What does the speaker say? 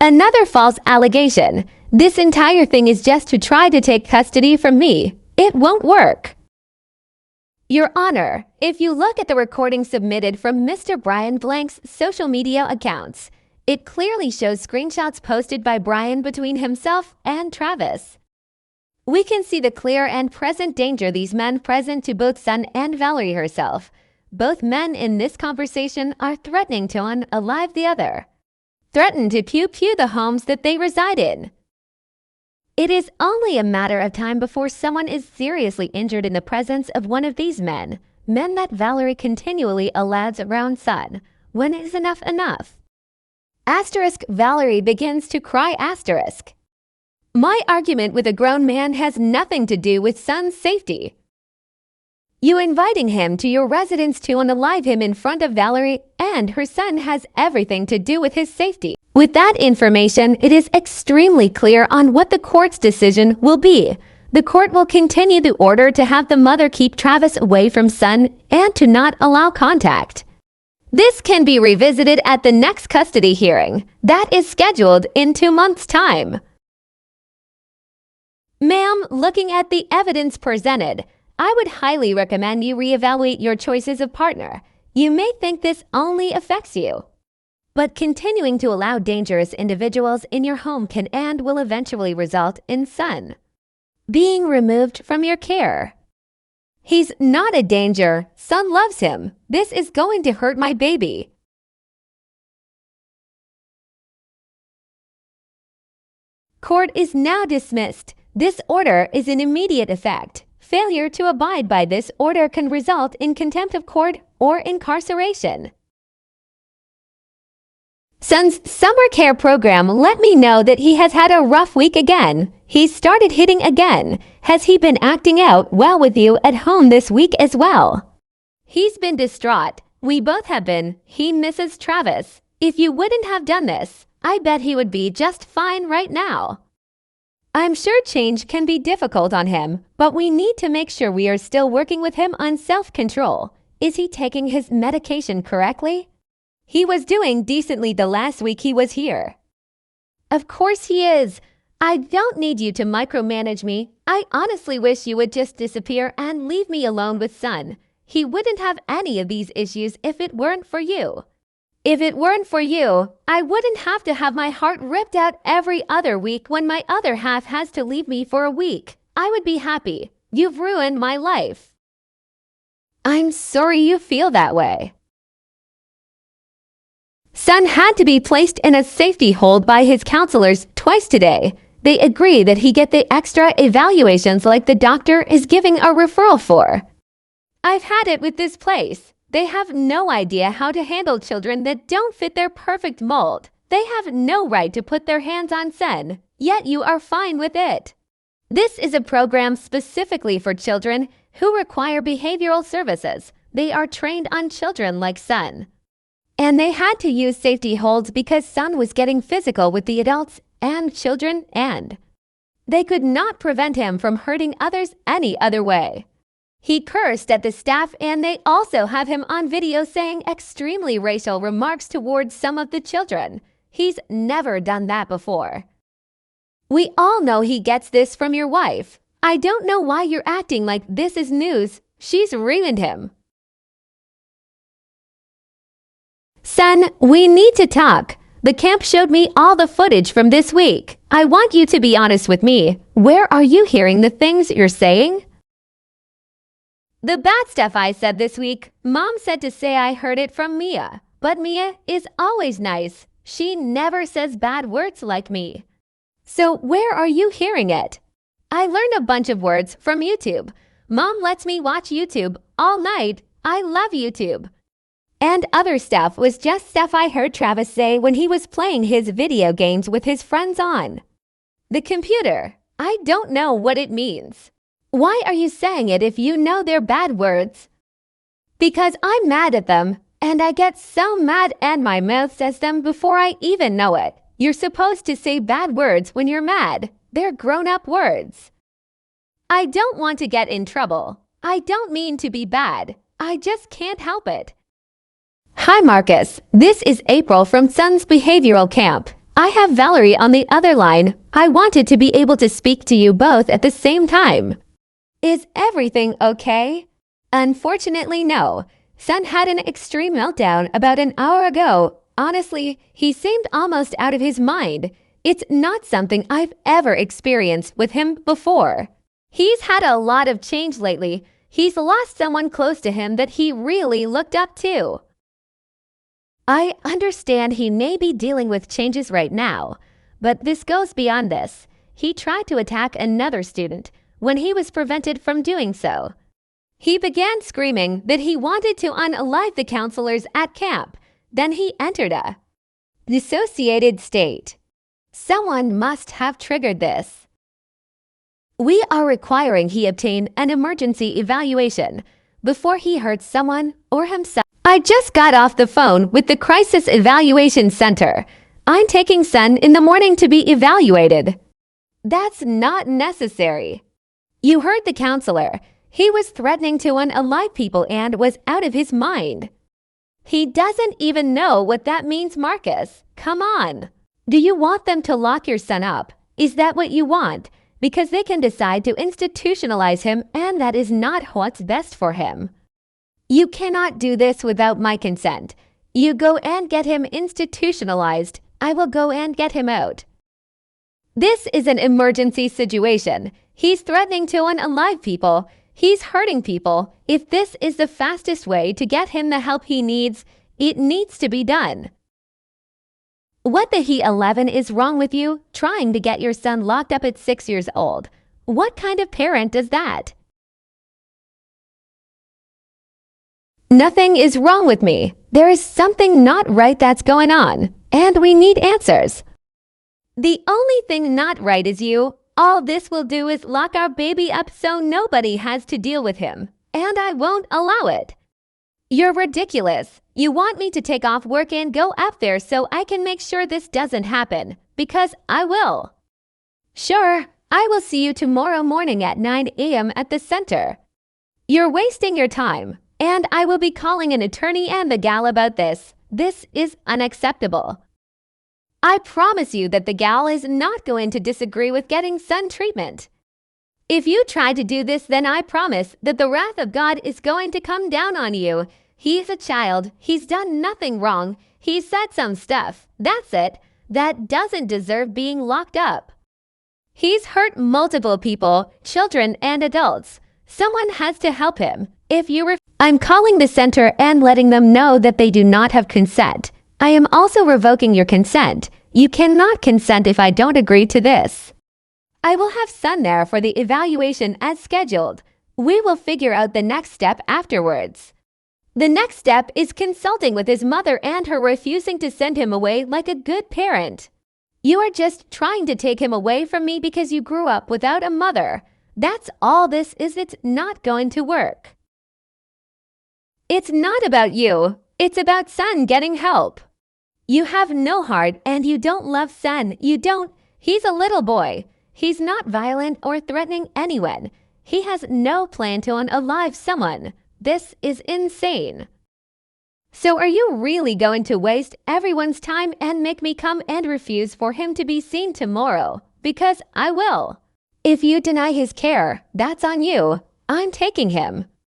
Another false allegation. This entire thing is just to try to take custody from me. It won't work. Your Honor, if you look at the recording submitted from Mr. Brian Blank's social media accounts, it clearly shows screenshots posted by Brian between himself and Travis. We can see the clear and present danger these men present to both Sun and Valerie herself. Both men in this conversation are threatening to unalive the other. Threaten to pew-pew the homes that they reside in. It is only a matter of time before someone is seriously injured in the presence of one of these men that Valerie continually allows around Sun. When is enough enough? Valerie begins to cry. My argument with a grown man has nothing to do with Sun's safety. You inviting him to your residence to unalive him in front of Valerie and her son has everything to do with his safety. With that information, it is extremely clear on what the court's decision will be. The court will continue the order to have the mother keep Travis away from Sun and to not allow contact. This can be revisited at the next custody hearing. That is scheduled in 2 months' time. Ma'am, looking at the evidence presented, I would highly recommend you reevaluate your choices of partner. You may think this only affects you, but continuing to allow dangerous individuals in your home can and will eventually result in Sun being removed from your care. He's not a danger. Sun loves him. This is going to hurt my baby. Court is now dismissed. This order is in immediate effect. Failure to abide by this order can result in contempt of court or incarceration. Sun's summer care program let me know that he has had a rough week again. He's started hitting again. Has he been acting out well with you at home this week as well? He's been distraught. We both have been. He misses Travis. If you wouldn't have done this, I bet he would be just fine right now. I'm sure change can be difficult on him, but we need to make sure we are still working with him on self-control. Is he taking his medication correctly? He was doing decently the last week he was here. Of course he is. I don't need you to micromanage me. I honestly wish you would just disappear and leave me alone with Sun. He wouldn't have any of these issues if it weren't for you. If it weren't for you, I wouldn't have to have my heart ripped out every other week when my other half has to leave me for a week. I would be happy. You've ruined my life. I'm sorry you feel that way. Sun had to be placed in a safety hold by his counselors twice today. They agree that he get the extra evaluations like the doctor is giving a referral for. I've had it with this place. They have no idea how to handle children that don't fit their perfect mold. They have no right to put their hands on Sun, yet you are fine with it. This is a program specifically for children who require behavioral services. They are trained on children like Sun. And they had to use safety holds because Sun was getting physical with the adults and children, and they could not prevent him from hurting others any other way. He cursed at the staff, and they also have him on video saying extremely racial remarks towards some of the children. He's never done that before. We all know he gets this from your wife. I don't know why you're acting like this is news. She's ruined him. Sun, we need to talk. The camp showed me all the footage from this week. I want you to be honest with me. Where are you hearing the things you're saying? The bad stuff I said this week, Mom said to say I heard it from Mia. But Mia is always nice. She never says bad words like me. So where are you hearing it? I learned a bunch of words from YouTube. Mom lets me watch YouTube all night. I love YouTube. And other stuff was just stuff I heard Travis say when he was playing his video games with his friends on the computer. I don't know what it means. Why are you saying it if you know they're bad words? Because I'm mad at them, and I get so mad and my mouth says them before I even know it. You're supposed to say bad words when you're mad. They're grown-up words. I don't want to get in trouble. I don't mean to be bad. I just can't help it. Hi Marcus, this is April from Sun's Behavioral Camp. I have Valerie on the other line. I wanted to be able to speak to you both at the same time. Is everything okay? Unfortunately, no. Son had an extreme meltdown about an hour ago. Honestly, he seemed almost out of his mind. It's not something I've ever experienced with him before. He's had a lot of change lately. He's lost someone close to him that he really looked up to. I understand he may be dealing with changes right now, but this goes beyond this. He tried to attack another student when he was prevented from doing so. He began screaming that he wanted to unalive the counselors at camp. Then he entered a dissociated state. Someone must have triggered this. We are requiring he obtain an emergency evaluation before he hurts someone or himself. I just got off the phone with the Crisis Evaluation Center. I'm taking Son in the morning to be evaluated. That's not necessary. You heard the counselor. He was threatening to unalive people and was out of his mind. He doesn't even know what that means, Marcus. Come on. Do you want them to lock your son up? Is that what you want? Because they can decide to institutionalize him, and that is not what's best for him. You cannot do this without my consent. You go and get him institutionalized. I will go and get him out. This is an emergency situation. He's threatening to unalive people. He's hurting people. If this is the fastest way to get him the help he needs, it needs to be done. What the he 11 is wrong with you trying to get your son locked up at 6 years old? What kind of parent does that? Nothing is wrong with me. There is something not right that's going on, and we need answers. The only thing not right is you. All this will do is lock our baby up so nobody has to deal with him, and I won't allow it. You're ridiculous. You want me to take off work and go up there so I can make sure this doesn't happen, because I will. Sure, I will see you tomorrow morning at 9 a.m. at the center. You're wasting your time, and I will be calling an attorney and the gal about this. This is unacceptable. I promise you that the gal is not going to disagree with getting Son treatment. If you try to do this, then I promise that the wrath of God is going to come down on you. He's a child. He's done nothing wrong. He said some stuff. That's it. That doesn't deserve being locked up. He's hurt multiple people, children and adults. Someone has to help him. I'm calling the center and letting them know that they do not have consent. I am also revoking your consent. You cannot consent if I don't agree to this. I will have Son there for the evaluation as scheduled. We will figure out the next step afterwards. The next step is consulting with his mother and her refusing to send him away like a good parent. You are just trying to take him away from me because you grew up without a mother. That's all this is. It's not going to work. It's not about you. It's about Son getting help. You have no heart and you don't love Son. He's a little boy. He's not violent or threatening anyone. He has no plan to unalive someone. This is insane. So are you really going to waste everyone's time and make me come and refuse for him to be seen tomorrow? Because I will. If you deny his care, that's on you. I'm taking him.